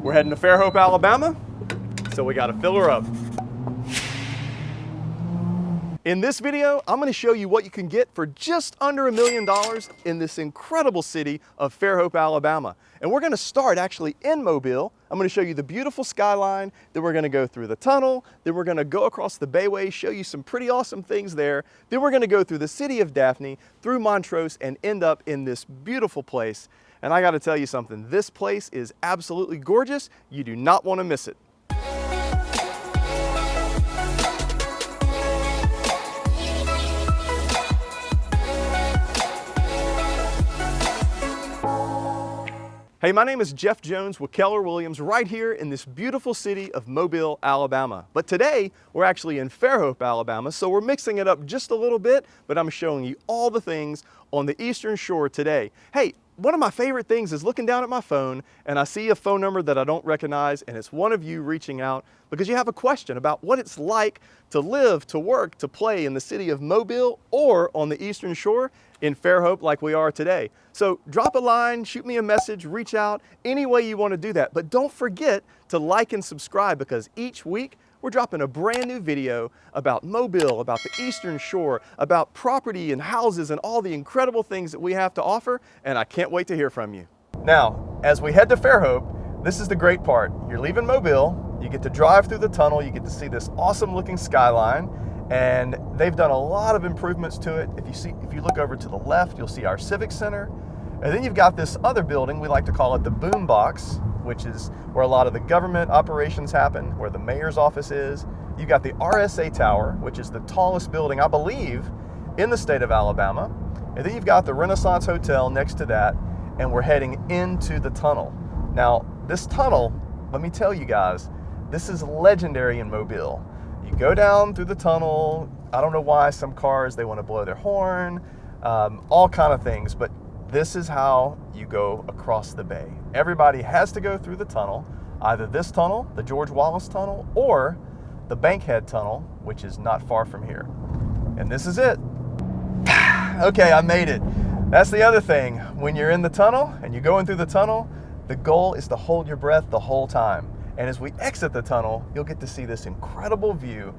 We're heading to Fairhope, Alabama, so we gotta fill her up. In this video, I'm gonna show you what you can get for just under $1 million in this incredible city of Fairhope, Alabama. And we're gonna start actually in Mobile. I'm gonna show you the beautiful skyline, then we're gonna go through the tunnel, then we're gonna go across the Bayway, show you some pretty awesome things there. Then we're gonna go through the city of Daphne, through Montrose, and end up in this beautiful place. And I gotta tell you something, this place is absolutely gorgeous. You do not wanna miss it. Hey, my name is Jeff Jones with Keller Williams right here in this beautiful city of Mobile, Alabama. But today, we're actually in Fairhope, Alabama, so we're mixing it up just a little bit, but I'm showing you all the things on the Eastern Shore today. Hey, one of my favorite things is looking down at my phone and I see a phone number that I don't recognize, and it's one of you reaching out because you have a question about what it's like to live, to work, to play in the city of Mobile or on the Eastern Shore in Fairhope like we are today. So drop a line, shoot me a message, reach out, any way you want to do that. But don't forget to like and subscribe, because each week we're dropping a brand new video about Mobile, about the Eastern Shore, about property and houses and all the incredible things that we have to offer, and I can't wait to hear from you. Now, as we head to Fairhope, this is the great part. You're leaving Mobile, you get to drive through the tunnel, you get to see this awesome looking skyline, and they've done a lot of improvements to it. If you look over to the left, you'll see our Civic Center, and then you've got this other building, we like to call it the Boom Box, which is where a lot of the government operations happen, where the mayor's office is. You've got the RSA Tower, which is the tallest building, I believe, in the state of Alabama. And then you've got the Renaissance Hotel next to that, and we're heading into the tunnel. Now, this tunnel, let me tell you guys, this is legendary in Mobile. You go down through the tunnel, I don't know why some cars, they want to blow their horn, all kind of things, but this is how you go across the bay. Everybody has to go through the tunnel, either this tunnel, the George Wallace Tunnel, or the Bankhead Tunnel, which is not far from here. And this is it. Okay, I made it. That's the other thing. When you're in the tunnel and you're going through the tunnel, the goal is to hold your breath the whole time. And as we exit the tunnel, you'll get to see this incredible view.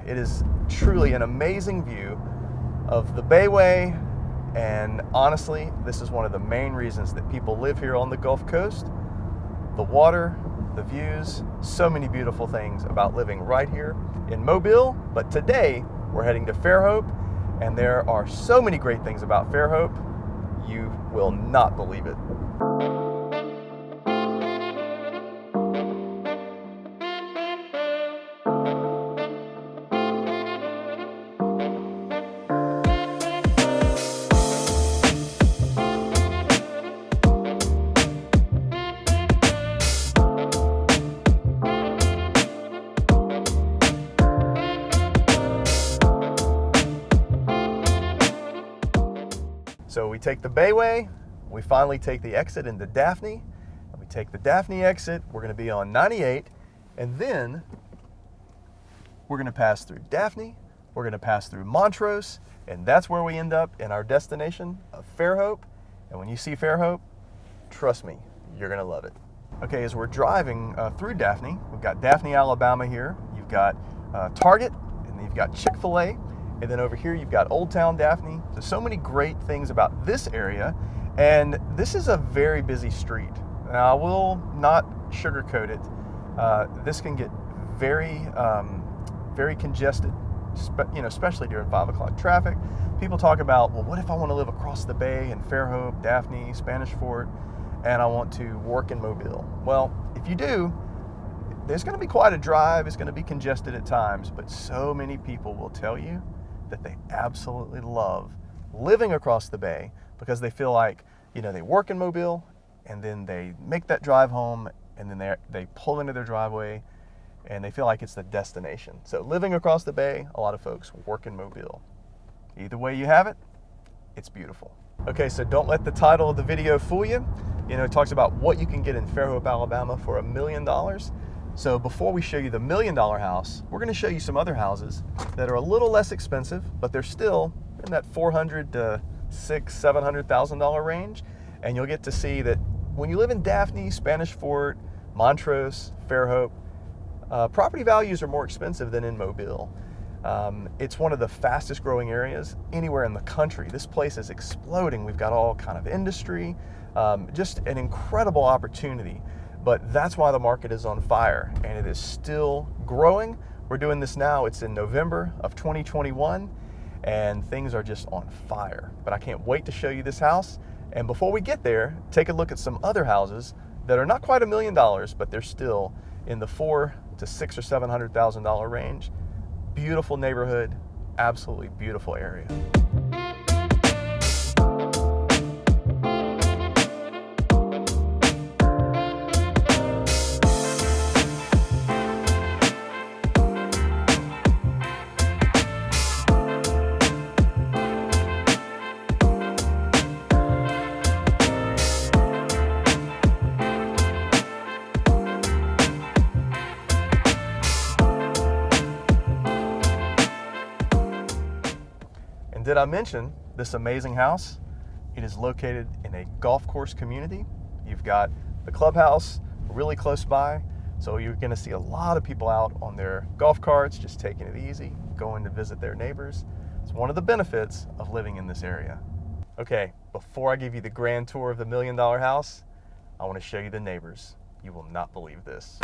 It is truly an amazing view of the Bayway. And honestly, this is one of the main reasons that people live here on the Gulf Coast. The water, the views, so many beautiful things about living right here in Mobile. But today, we're heading to Fairhope, and there are so many great things about Fairhope, you will not believe it. So we take the Bayway, we finally take the exit into Daphne, and we take the Daphne exit, we're gonna be on 98, and then we're gonna pass through Daphne, we're gonna pass through Montrose, and that's where we end up in our destination of Fairhope. And when you see Fairhope, trust me, you're gonna love it. Okay, as we're driving through Daphne, we've got Daphne, Alabama here, you've got Target, and then you've got Chick-fil-A, and then over here you've got Old Town Daphne. So many great things about this area, and this is a very busy street. Now, I will not sugarcoat it. This can get very, very congested, especially during 5 o'clock traffic. People talk about, well, what if I want to live across the bay in Fairhope, Daphne, Spanish Fort, and I want to work in Mobile? Well, if you do, there's going to be quite a drive. It's going to be congested at times, but so many people will tell you that they absolutely love living across the bay because they feel like, they work in Mobile and then they make that drive home and then they pull into their driveway and they feel like it's the destination. So living across the bay, a lot of folks work in Mobile. Either way you have it, it's beautiful. Okay, so don't let the title of the video fool you. It talks about what you can get in Fairhope, Alabama for $1 million. So before we show you the $1 million house, we're going to show you some other houses that are a little less expensive, but they're still in that $400,000 to $600,000 to $700,000 range. And you'll get to see that when you live in Daphne, Spanish Fort, Montrose, Fairhope. Property values are more expensive than in Mobile. It's one of the fastest growing areas anywhere in the country. This place is exploding. We've got all kind of industry, just an incredible opportunity. But that's why the market is on fire, and it is still growing. We're doing this now. It's in November of 2021, and things are just on fire. But I can't wait to show you this house. And before we get there, take a look at some other houses that are not quite $1 million, but they're still in the $400,000 to $600,000 or $700,000 range. Beautiful neighborhood, absolutely beautiful area. Did I mention this amazing house? It is located in a golf course community. You've got the clubhouse really close by, so you're gonna see a lot of people out on their golf carts, just taking it easy, going to visit their neighbors. It's one of the benefits of living in this area. Okay, before I give you the grand tour of the $1 million house, I wanna show you the neighbors. You will not believe this.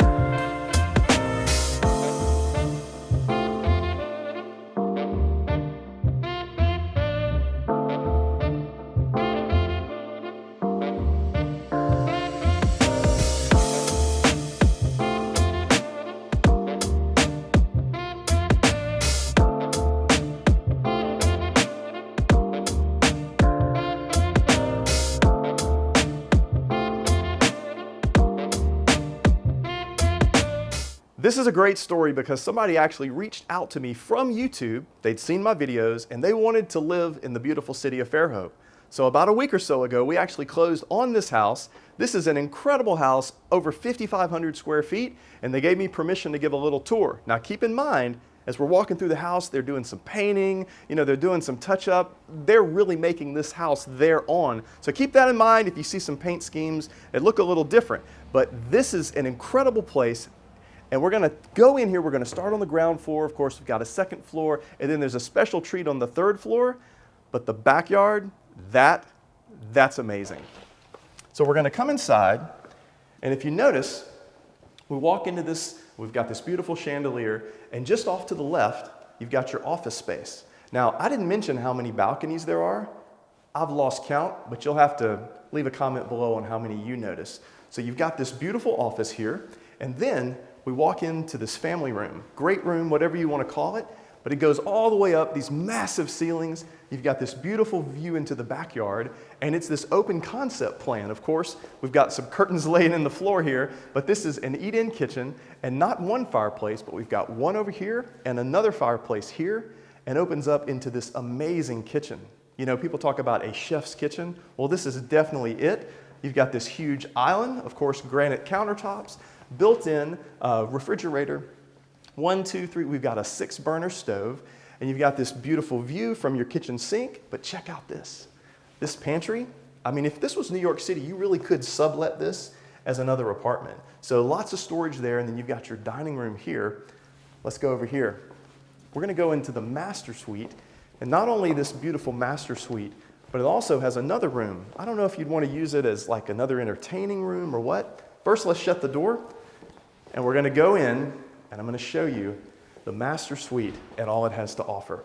This is a great story because somebody actually reached out to me from YouTube. They'd seen my videos and they wanted to live in the beautiful city of Fairhope. So about a week or so ago, we actually closed on this house. This is an incredible house, over 5,500 square feet, and they gave me permission to give a little tour. Now keep in mind, as we're walking through the house, they're doing some painting, they're doing some touch up. They're really making this house their own. So keep that in mind. If you see some paint schemes, it look a little different. But this is an incredible place. And we're gonna go in here, we're gonna start on the ground floor. Of course, we've got a second floor, and then there's a special treat on the third floor. But the backyard, that's amazing. So we're gonna come inside, and if you notice, we walk into this, we've got this beautiful chandelier, and just off to the left, you've got your office space. Now, I didn't mention how many balconies there are. I've lost count, but you'll have to leave a comment below on how many you notice. So you've got this beautiful office here, and then we walk into this family room, great room, whatever you want to call it, but it goes all the way up, these massive ceilings. You've got this beautiful view into the backyard, and it's this open concept plan. Of course, we've got some curtains laying in the floor here, but this is an eat-in kitchen, and not one fireplace, but we've got one over here and another fireplace here, and opens up into this amazing kitchen. People talk about a chef's kitchen. Well, this is definitely it. You've got this huge island, of course, granite countertops, built-in refrigerator, 1, 2, 3, we've got a 6-burner stove, and you've got this beautiful view from your kitchen sink, but check out this pantry. I mean, if this was New York City, you really could sublet this as another apartment. So lots of storage there, and then you've got your dining room here. Let's go over here. We're gonna go into the master suite, and not only this beautiful master suite, but it also has another room. I don't know if you'd wanna use it as like another entertaining room or what. First, let's shut the door. And we're gonna go in, and I'm gonna show you the master suite and all it has to offer.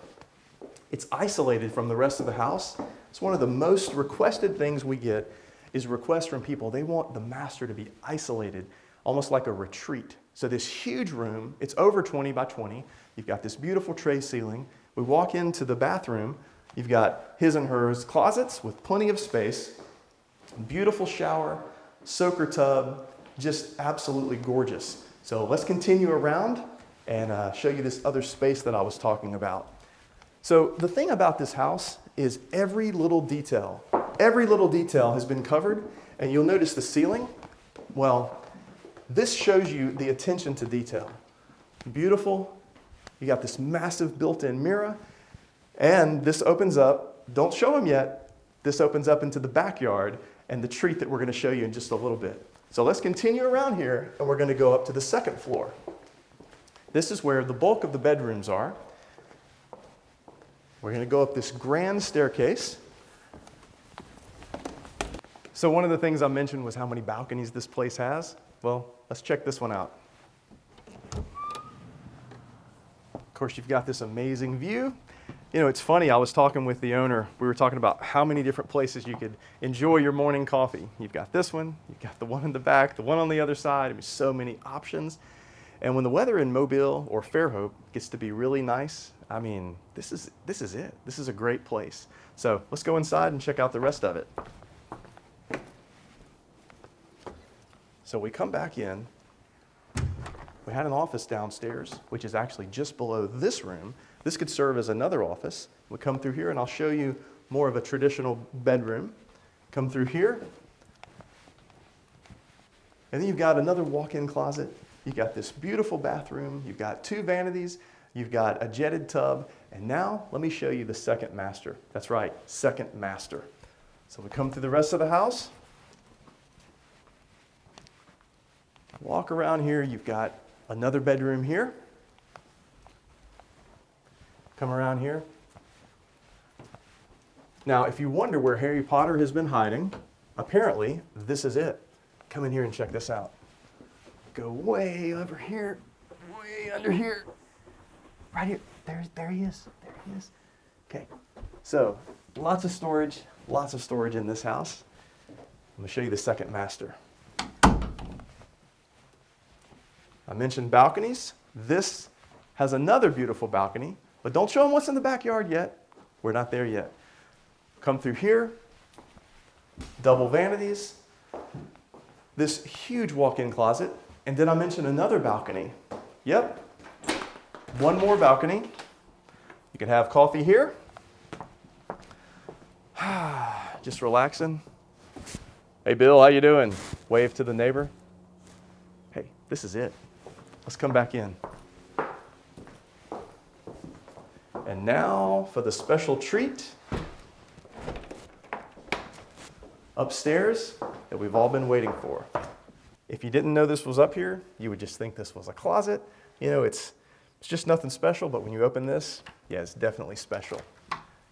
It's isolated from the rest of the house. It's one of the most requested things we get is requests from people. They want the master to be isolated, almost like a retreat. So this huge room, it's over 20 by 20. You've got this beautiful tray ceiling. We walk into the bathroom. You've got his and hers closets with plenty of space, beautiful shower, soaker tub, just absolutely gorgeous. So let's continue around and show you this other space that I was talking about. So the thing about this house is every little detail has been covered, and you'll notice the ceiling. Well, this shows you the attention to detail. Beautiful. You got this massive built-in mirror, and this opens up, don't show them yet, this opens up into the backyard and the treat that we're gonna show you in just a little bit. So let's continue around here, and we're going to go up to the second floor. This is where the bulk of the bedrooms are. We're going to go up this grand staircase. So one of the things I mentioned was how many balconies this place has. Well, let's check this one out. Of course, you've got this amazing view. You know, it's funny, I was talking with the owner. We were talking about how many different places you could enjoy your morning coffee. You've got this one, you've got the one in the back, the one on the other side. I mean, so many options. And when the weather in Mobile or Fairhope gets to be really nice, I mean, this is it. This is a great place. So let's go inside and check out the rest of it. So we come back in. We had an office downstairs, which is actually just below this room. This could serve as another office. We come through here and I'll show you more of a traditional bedroom. Come through here. And then you've got another walk-in closet. You've got this beautiful bathroom. You've got 2 vanities. You've got a jetted tub. And now let me show you the second master. That's right, second master. So we come through the rest of the house. Walk around here. You've got another bedroom here. Come around here. Now, if you wonder where Harry Potter has been hiding, apparently this is it. Come in here and check this out. Go way over here, way under here, right here. There he is. There he is. Okay. So, lots of storage in this house. I'm going to show you the second master. I mentioned balconies. This has another beautiful balcony, but don't show them what's in the backyard yet. We're not there yet. Come through here, double vanities, this huge walk-in closet, and did I mention another balcony? Yep, one more balcony. You can have coffee here. Just relaxing. Hey Bill, how you doing? Wave to the neighbor. Hey, this is it. Let's come back in. And now for the special treat. Upstairs that we've all been waiting for. If you didn't know this was up here, you would just think this was a closet. You know, it's just nothing special, but when you open this, yeah, it's definitely special.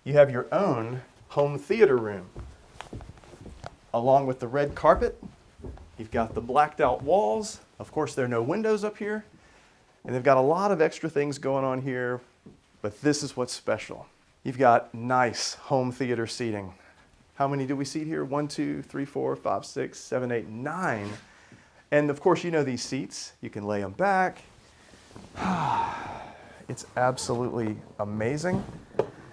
You have your own home theater room. Along with the red carpet, you've got the blacked out walls. Of course, there are no windows up here. And they've got a lot of extra things going on here, but this is what's special. You've got nice home theater seating. How many do we seat here? 1, 2, 3, 4, 5, 6, 7, 8, 9. And of course, you know these seats. You can lay them back. It's absolutely amazing.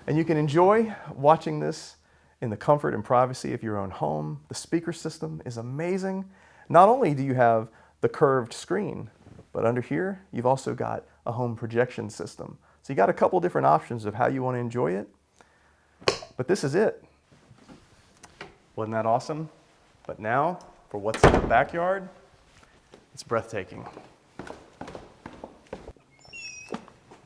And you can enjoy watching this in the comfort and privacy of your own home. The speaker system is amazing. Not only do you have the curved screen, but under here, you've also got a home projection system. So you got a couple different options of how you want to enjoy it. But this is it. Wasn't that awesome? But now, for what's in the backyard, it's breathtaking.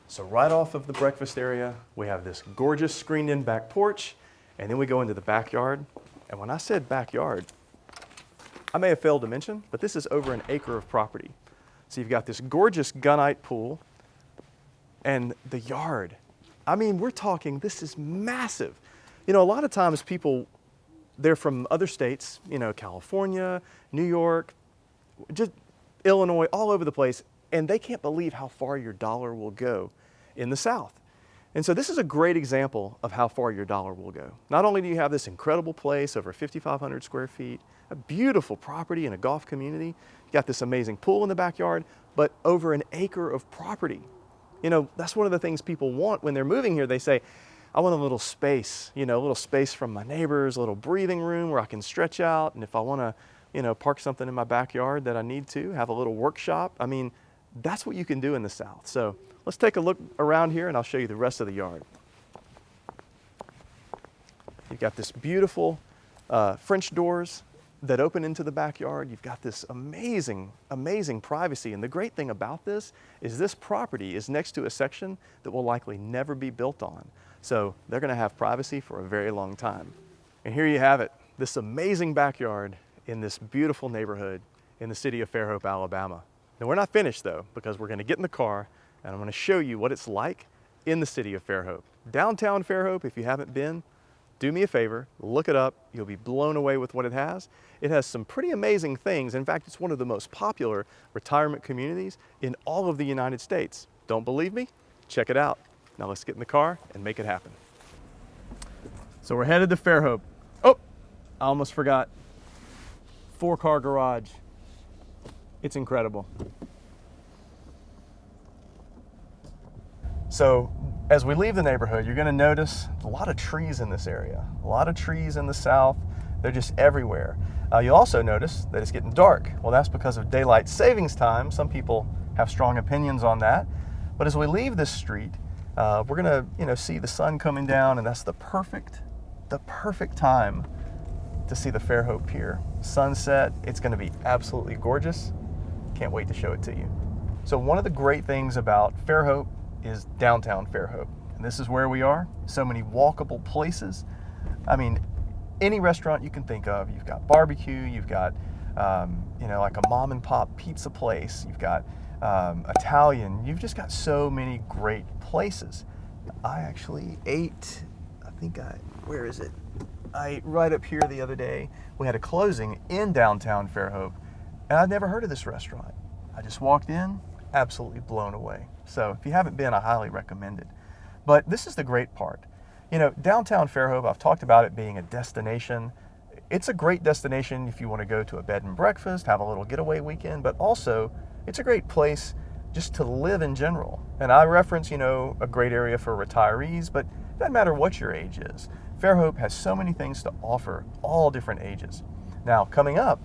So right off of the breakfast area, we have this gorgeous screened-in back porch, and then we go into the backyard. And when I said backyard, I may have failed to mention, but this is over an acre of property. So you've got this gorgeous gunite pool, and the yard. I mean, we're talking, this is massive. You know, a lot of times people, they're from other states, you know, California, New York, just Illinois, all over the place, and they can't believe how far your dollar will go in the South. And so this is a great example of how far your dollar will go. Not only do you have this incredible place, over 5,500 square feet, a beautiful property in a golf community, you got this amazing pool in the backyard, but over an acre of property. You know, that's one of the things people want when they're moving here. They say, I want a little space, you know, a little space from my neighbors, a little breathing room where I can stretch out. And if I want to, you know, park something in my backyard that I need to, have a little workshop. I mean, that's what you can do in the South. So let's take a look around here and I'll show you the rest of the yard. You've got this beautiful French doors that open into the backyard. You've got this amazing, amazing privacy. And the great thing about this is this property is next to a section that will likely never be built on. So they're going to have privacy for a very long time. And here you have it, this amazing backyard in this beautiful neighborhood. in the city of Fairhope, Alabama. Now we're not finished though, because we're gonna get in the car and I'm gonna show you what it's like in the city of Fairhope. Downtown Fairhope, if you haven't been, do me a favor, look it up. You'll be blown away with what it has. It has some pretty amazing things. In fact, it's one of the most popular retirement communities in all of the United States. Don't believe me? Check it out. Now let's get in the car and make it happen. So we're headed to Fairhope. Oh, I almost forgot. 4-car garage. It's incredible. So as we leave the neighborhood, you're gonna notice a lot of trees in this area. A lot of trees in the south. They're just everywhere. You'll also notice that it's getting dark. Well, that's because of daylight savings time. Some people have strong opinions on that. But as we leave this street, we're gonna see the sun coming down, and that's the perfect time to see the Fairhope Pier. Sunset, it's gonna be absolutely gorgeous. Can't wait to show it to you. So one of the great things about Fairhope is downtown Fairhope. And this is where we are. So many walkable places. I mean, any restaurant you can think of. You've got barbecue, you've got, like a mom and pop pizza place. You've got Italian. You've just got so many great places. I actually ate, where is it? I ate right up here the other day. We had a closing in downtown Fairhope, and I'd never heard of this restaurant. I just walked in, absolutely blown away. So if you haven't been, I highly recommend it. But this is the great part. Downtown Fairhope, I've talked about it being a destination. It's a great destination if you want to go to a bed and breakfast, have a little getaway weekend, but also it's a great place just to live in general. And I reference, a great area for retirees, but it doesn't matter what your age is. Fairhope has so many things to offer, all different ages. Now, coming up,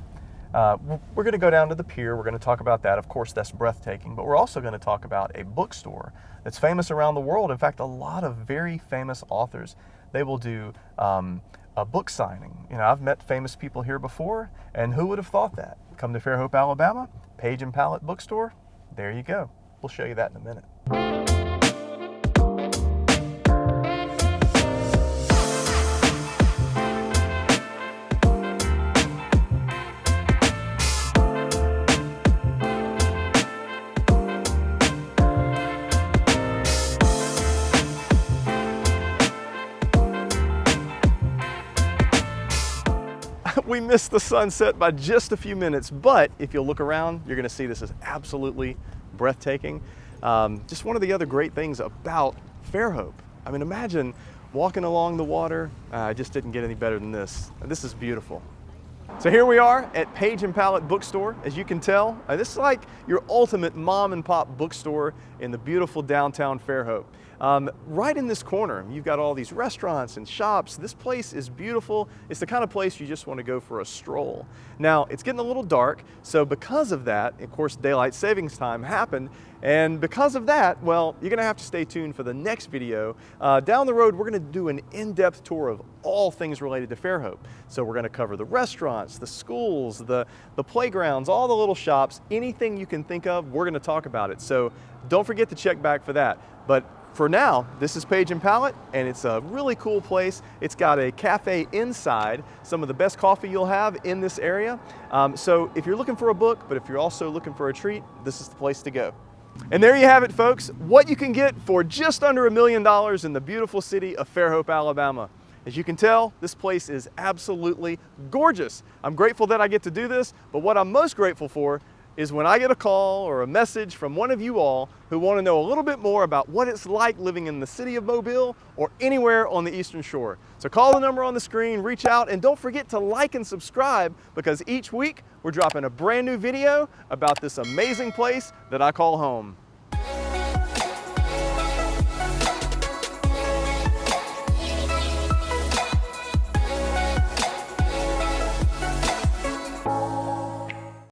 we're going to go down to the pier. We're going to talk about that. Of course, that's breathtaking. But we're also going to talk about a bookstore that's famous around the world. In fact, a lot of very famous authors, they will do a book signing. I've met famous people here before, and who would have thought that? Come to Fairhope, Alabama, Page and Pallet Bookstore. There you go. We'll show you that in a minute. We missed the sunset by just a few minutes, but if you'll look around, you're gonna see this is absolutely breathtaking. Just one of the other great things about Fairhope. I mean, imagine walking along the water. I just didn't get any better than this. This is beautiful. So here we are at Page and Pallet Bookstore. As you can tell, this is like your ultimate mom and pop bookstore in the beautiful downtown Fairhope. Right in this corner, you've got all these restaurants and shops. This place is beautiful. It's the kind of place you just want to go for a stroll. Now, it's getting a little dark, so because of that, of course, daylight savings time happened, and because of that, well, you're gonna have to stay tuned for the next video. Down the road, we're gonna do an in-depth tour of all things related to Fairhope. So we're gonna cover the restaurants, the schools, the playgrounds, all the little shops, anything you can think of, we're gonna talk about it. So don't forget to check back for that. But for now, this is Page and Pallet, and it's a really cool place. It's got a cafe inside, some of the best coffee you'll have in this area. So if you're looking for a book, but if you're also looking for a treat, this is the place to go. And there you have it, folks, what you can get for just under $1 million in the beautiful city of Fairhope, Alabama. As you can tell, this place is absolutely gorgeous. I'm grateful that I get to do this, but what I'm most grateful for is when I get a call or a message from one of you all who want to know a little bit more about what it's like living in the city of Mobile or anywhere on the Eastern Shore. So call the number on the screen, reach out, and don't forget to like and subscribe, because each week we're dropping a brand new video about this amazing place that I call home.